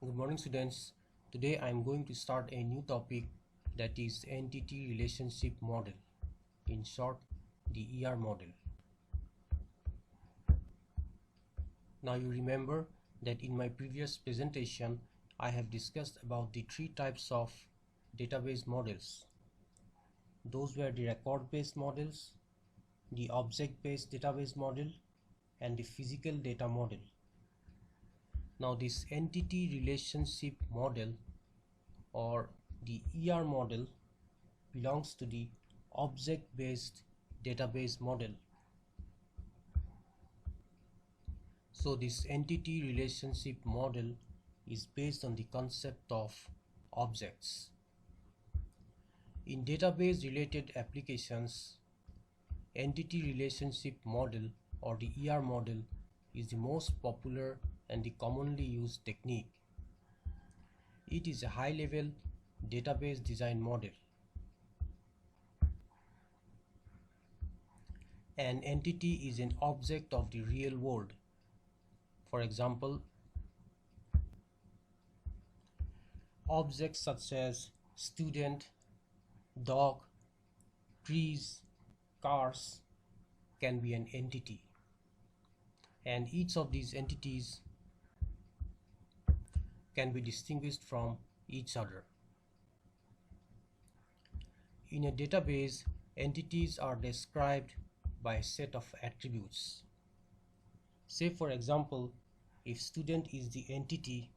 Good morning, students. Today I am going to start a new topic, that is entity relationship model, in short the ER model. Now you remember that in my previous presentation I have discussed about the three types of database models. Those were the record-based models, the object-based database model, and the physical data model. Now this entity relationship model or the ER model belongs to the object-based database model. So this entity relationship model is based on the concept of objects. In database related applications, entity relationship model or the ER model is the most popular and the commonly used technique. It is a high-level database design model. An entity is an object of the real world. For example, objects such as student, dog, trees, cars can be an entity, and each of these entities can be distinguished from each other. In a database, entities are described by a set of attributes. Say for example, if student is the entity,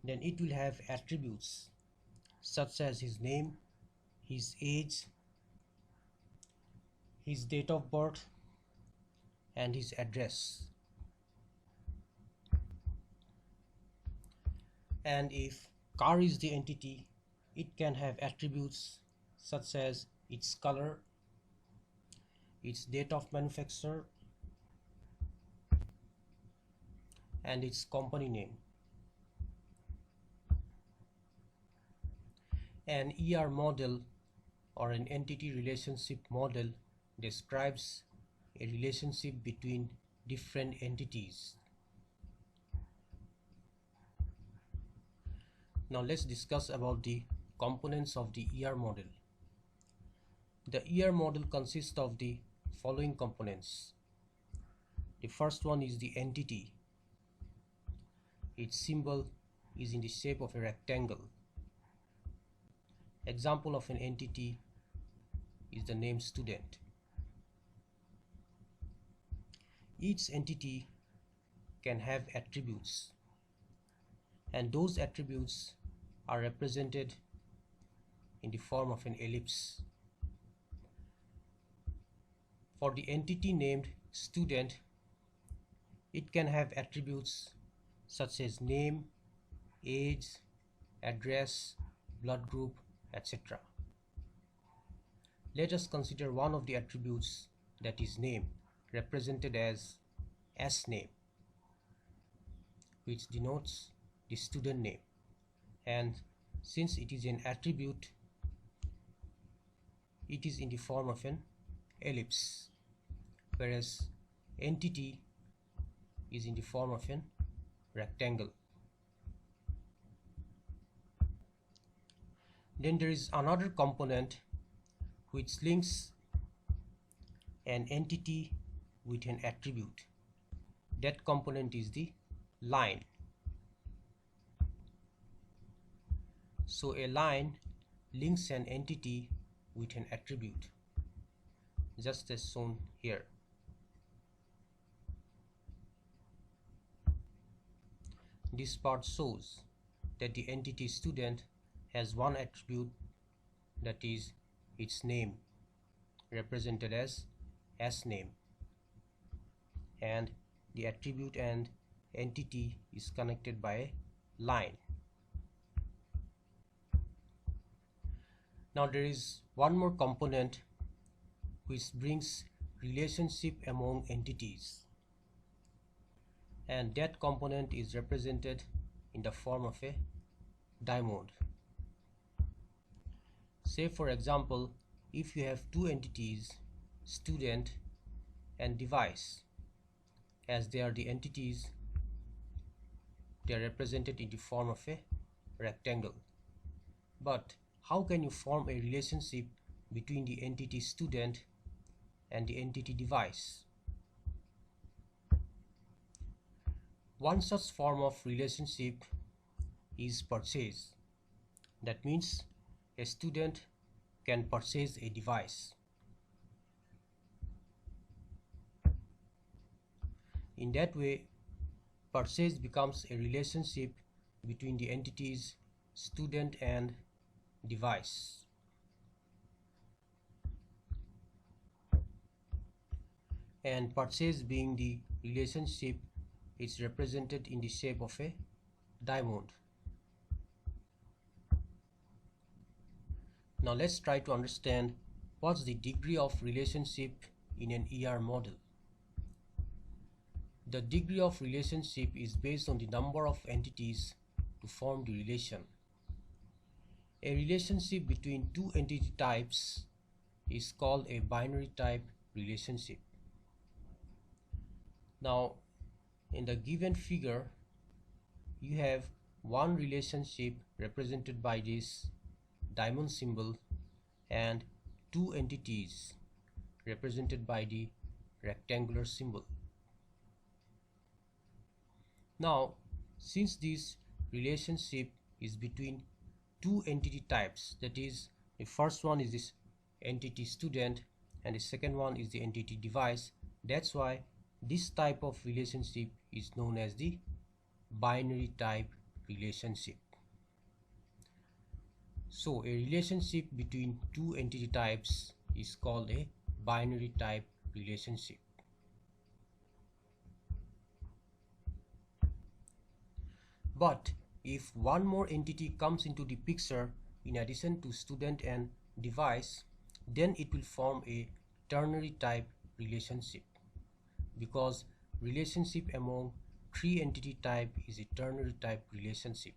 then it will have attributes such as his name, his age, his date of birth, and his address. And if car is the entity, it can have attributes such as its color, its date of manufacture, and its company name. An ER model or an entity relationship model describes a relationship between different entities. Now let's discuss about the components of the ER model. The ER model consists of the following components. The first one is the entity. Its symbol is in the shape of a rectangle. Example of an entity is the name student. Each entity can have attributes, and those attributes are represented in the form of an ellipse. For the entity named student, it can have attributes such as name, age, address, blood group, etc. Let us consider one of the attributes, that is name, represented as S-name, which denotes the student name, and since it is an attribute, it is in the form of an ellipse, whereas entity is in the form of an rectangle. Then there is another component which links an entity with an attribute. That component is the line. So a line links an entity with an attribute, just as shown here. This part shows that the entity student has one attribute, that is its name, represented as S-name, and the attribute and entity is connected by a line. Now there is one more component which brings relationship among entities, and that component is represented in the form of a diamond. Say for example, if you have two entities, student and device, as they are the entities they are represented in the form of a rectangle. But how can you form a relationship between the entity student and the entity device? One such form of relationship is purchase. That means a student can purchase a device. In that way, purchase becomes a relationship between the entities student and device. And purchase being the relationship is represented in the shape of a diamond. Now let's try to understand what's the degree of relationship in an ER model. The degree of relationship is based on the number of entities to form the relation. A relationship between two entity types is called a binary type relationship. Now, in the given figure, you have one relationship represented by this diamond symbol and two entities represented by the rectangular symbol. Now, since this relationship is between two entity types, that is, the first one is this entity student and the second one is the entity device, that's why this type of relationship is known as the binary type relationship. So a relationship between two entity types is called a binary type relationship. But if one more entity comes into the picture in addition to student and device, then it will form a ternary type relationship, because relationship among three entity type is a ternary type relationship.